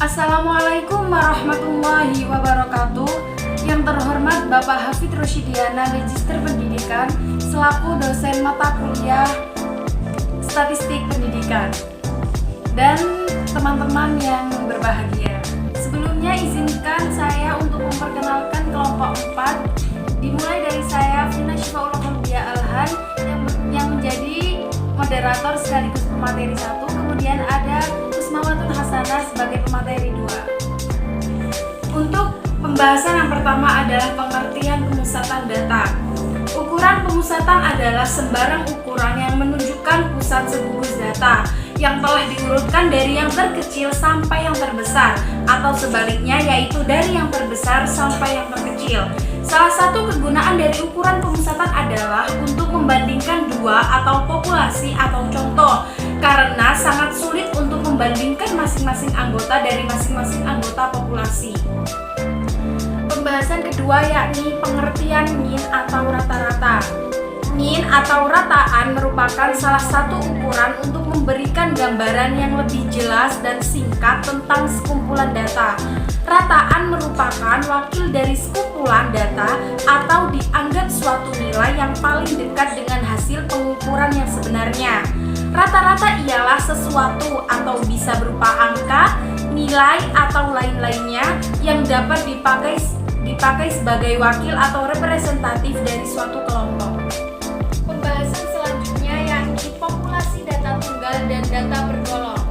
Assalamualaikum warahmatullahi wabarakatuh. Yang terhormat Bapak Hafidh Roshidiana, Magister Pendidikan, selaku dosen mata kuliah Statistik Pendidikan, dan teman-teman yang berbahagia. Sebelumnya izinkan saya untuk memperkenalkan kelompok 4, dimulai dari saya Fina Syifaullah Qalbiyah Alhan yang menjadi moderator sekaligus pemateri 1, kemudian ada Usmawatun Hasanah sebagai pemateri 2. Untuk pembahasan yang pertama adalah pengertian pemusatan data. Ukuran pemusatan adalah sembarang ukuran yang menunjukkan pusat segugus data yang telah diurutkan dari yang terkecil sampai yang terbesar, atau sebaliknya, yaitu dari yang terbesar sampai yang terkecil. Salah satu kegunaan dari ukuran pemusatan adalah untuk membandingkan dua atau populasi atau contoh, karena sangat sulit untuk membandingkan masing-masing anggota dari masing-masing anggota populasi. Pembahasan kedua yakni pengertian mean atau rata-rata. Mean atau rataan merupakan salah satu ukuran untuk memberikan gambaran yang lebih jelas dan singkat tentang sekumpulan data. Rataan merupakan wakil dari sekumpulan data atau dianggap suatu nilai yang paling dekat dengan hasil pengukuran yang sebenarnya. Rata-rata ialah sesuatu atau bisa berupa angka, nilai, atau lain-lainnya yang dapat dipakai sebagai wakil atau representatif dari suatu kelompok. Pembahasan selanjutnya yakni populasi data tunggal dan data bergolong.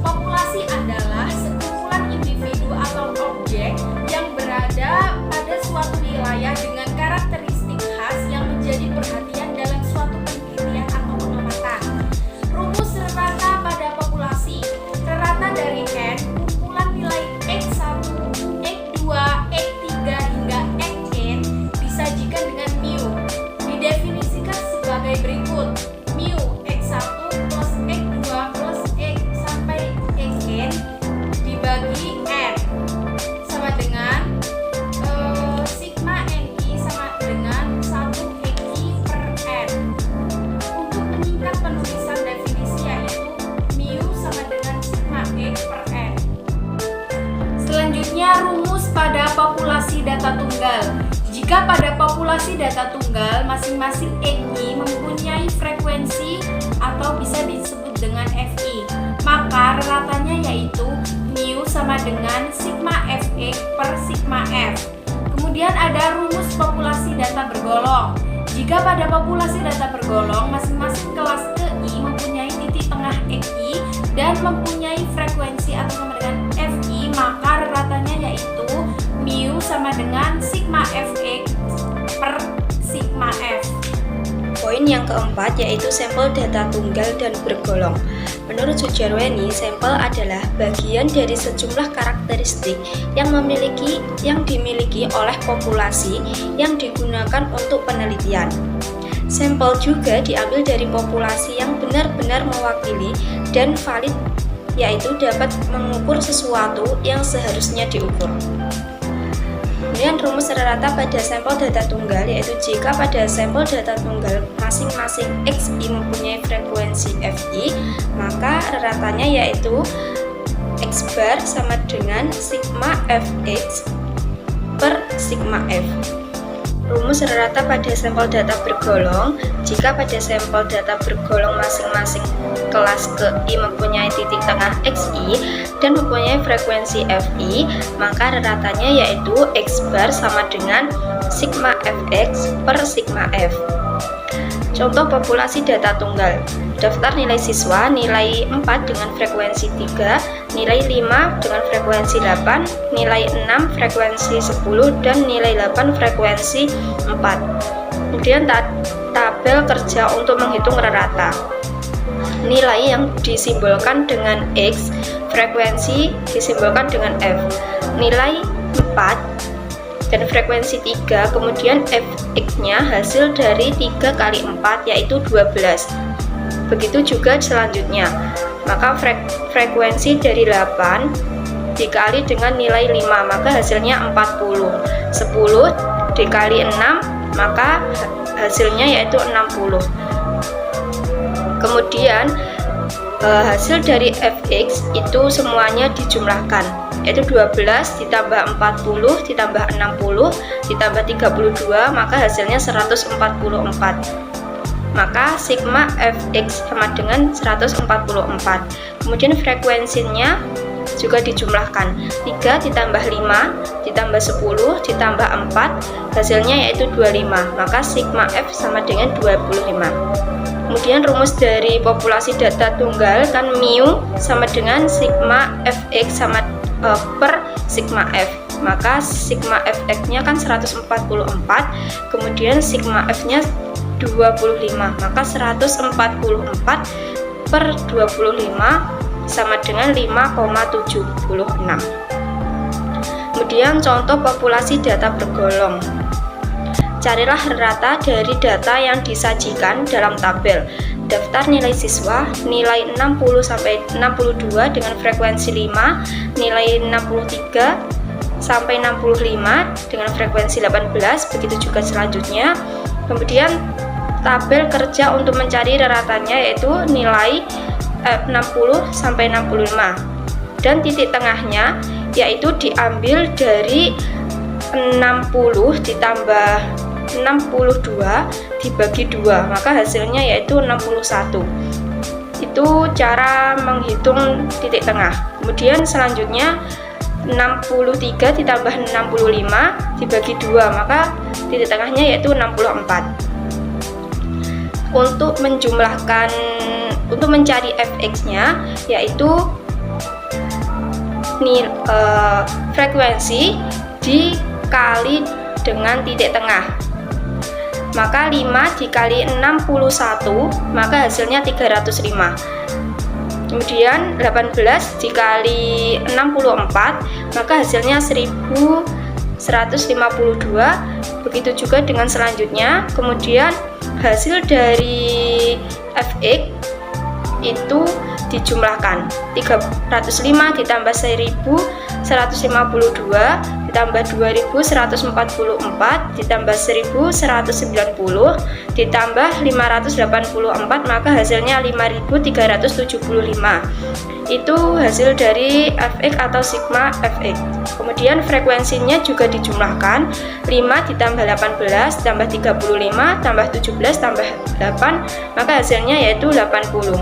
Populasi adalah sekumpulan individu atau objek yang berada pada suatu wilayah dengan karakteristik khas yang menjadi perhatian dalam suatu penelitian atau pengamatan. Rumus rata pada populasi. Rata dari N, kumpulan nilai X1, X2, X3 hingga Xn disajikan dengan mu. Didefinisikan sebagai berikut. Mu X1 plus X2 plus X sampai Xn dibagi N sama dengan sigma Ni sama dengan 1 Xi per N. Untuk meningkat penulisan definisi yaitu mu sama dengan sigma X per N. Selanjutnya, rumus pada populasi data tunggal. Jika pada populasi data tunggal masing-masing Xi mempunyai frekuensi atau bisa disebut dengan Fi, maka ratanya yaitu mu sama dengan sigma Fx per sigma F. Kemudian ada rumus populasi data bergolong. Jika pada populasi data bergolong masing-masing kelas Ki mempunyai titik tengah Xi dan mempunyai frekuensi atau sama dengan Fi, maka ratanya yaitu mu sama dengan sigma Fx per sigma F. Poin yang keempat yaitu sampel data tunggal dan bergolong. Menurut Sujarweni, sampel adalah bagian dari sejumlah karakteristik yang dimiliki oleh populasi yang digunakan untuk penelitian. Sampel juga diambil dari populasi yang benar-benar mewakili dan valid, yaitu dapat mengukur sesuatu yang seharusnya diukur. Kemudian rumus rata pada sampel data tunggal yaitu jika pada sampel data tunggal masing-masing Xi mempunyai frekuensi Fi, maka ratanya yaitu X bar sama dengan sigma Fx per sigma F. Rumus rata pada sampel data bergolong. Jika pada sampel data bergolong masing-masing kelas Ki mempunyai titik tengah Xi dan mempunyai frekuensi Fi, maka ratanya yaitu X bar sama dengan sigma Fx per sigma F. Contoh populasi data tunggal. Daftar nilai siswa, nilai 4 dengan frekuensi 3, nilai 5 dengan frekuensi 8, nilai 6 frekuensi 10, dan nilai 8 frekuensi 4. Kemudian tabel kerja untuk menghitung rata. Nilai yang disimbolkan dengan X, frekuensi disimbolkan dengan F. Nilai 4 dan frekuensi 3, kemudian Fx-nya hasil dari 3 kali 4 yaitu 12. Begitu juga selanjutnya, maka frekuensi dari 8 dikali dengan nilai 5, maka hasilnya 40. 10 dikali 6, maka hasilnya yaitu 60. Kemudian hasil dari fx itu semuanya dijumlahkan, yaitu 12 ditambah 40 ditambah 60 ditambah 32, maka hasilnya 144. Maka sigma fx sama dengan 144. Kemudian frekuensinya juga dijumlahkan, 3 ditambah 5 ditambah 10 ditambah 4, hasilnya yaitu 25, maka sigma f sama dengan 25. Kemudian rumus dari populasi data tunggal kan mu sama dengan sigma fx sama per sigma f, maka sigma fx nya kan 144, kemudian sigma f nya 25, maka 144 per 25 sama dengan 5,76. Kemudian contoh populasi data bergolong. Carilah rata dari data yang disajikan dalam tabel. Daftar nilai siswa, nilai 60 sampai 62 dengan frekuensi 5, nilai 63 sampai 65 dengan frekuensi 18, begitu juga selanjutnya. Kemudian tabel kerja untuk mencari raratanya yaitu nilai 60 sampai 65, dan titik tengahnya yaitu diambil dari 60 ditambah 62 dibagi 2, maka hasilnya yaitu 61. Itu cara menghitung titik tengah. Kemudian selanjutnya 63 ditambah 65 dibagi 2, maka titik tengahnya yaitu 64. Untuk mencari fx-nya yaitu frekuensi dikali dengan titik tengah, maka 5 dikali 61, maka hasilnya 305. Kemudian 18 dikali 64, maka hasilnya 1152. Begitu juga dengan selanjutnya. Kemudian hasil dari fx itu dijumlahkan, 305 ditambah 1152 ditambah 2144 ditambah 1190 ditambah 584, maka hasilnya 5375. Itu hasil dari fx atau sigma fx. Kemudian frekuensinya juga dijumlahkan, 5 ditambah 18 tambah 35 tambah 17 tambah 8, maka hasilnya yaitu 80.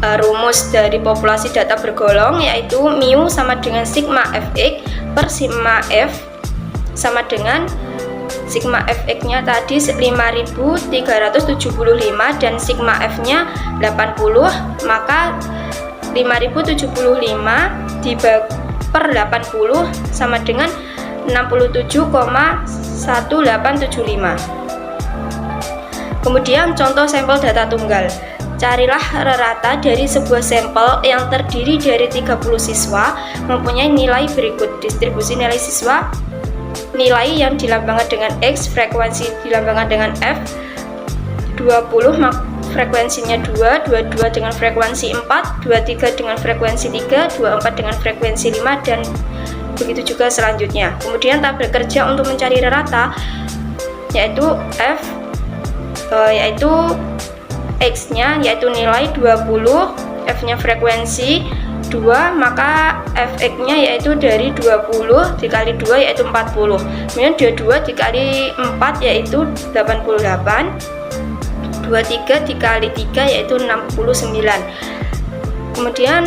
Rumus dari populasi data bergolong yaitu mu sama dengan sigma fx per sigma f sama dengan sigma fx nya tadi 5375 dan sigma f nya 80, maka 5075 dibagi per 80 sama dengan 67,1875. Kemudian contoh sampel data tunggal. Carilah rata dari sebuah sampel yang terdiri dari 30 siswa mempunyai nilai berikut. Distribusi nilai siswa, nilai yang dilambangkan dengan X, frekuensi dilambangkan dengan F, 20 frekuensinya 2, 22 dengan frekuensi 4, 23 dengan frekuensi 3, 24 dengan frekuensi 5, dan begitu juga selanjutnya. Kemudian tabel kerja untuk mencari rata yaitu F, yaitu X-nya yaitu nilai 20, F-nya frekuensi 2, maka Fx-nya yaitu dari 20 dikali 2 yaitu 40. Kemudian 22 dikali 4 yaitu 88, 23 dikali 3 yaitu 69. Kemudian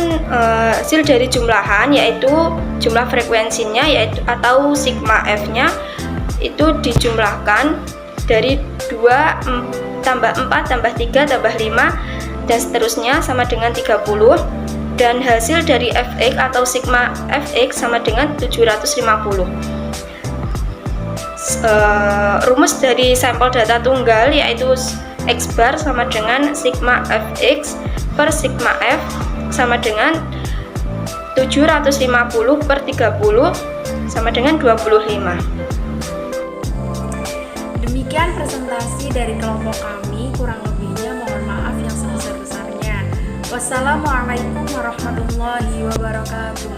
hasil dari jumlahan yaitu jumlah frekuensinya yaitu atau sigma F-nya itu dijumlahkan dari 2 tambah 4 tambah 3 tambah 5 dan seterusnya sama dengan 30, dan hasil dari fx atau sigma fx sama dengan 750. Rumus dari sampel data tunggal yaitu x bar sama dengan sigma fx per sigma f sama dengan 750 per 30 sama dengan 25. Demikian presentasi dari kelompok kami, kurang lebihnya mohon maaf yang sebesar-besarnya. Wassalamualaikum warahmatullahi wabarakatuh.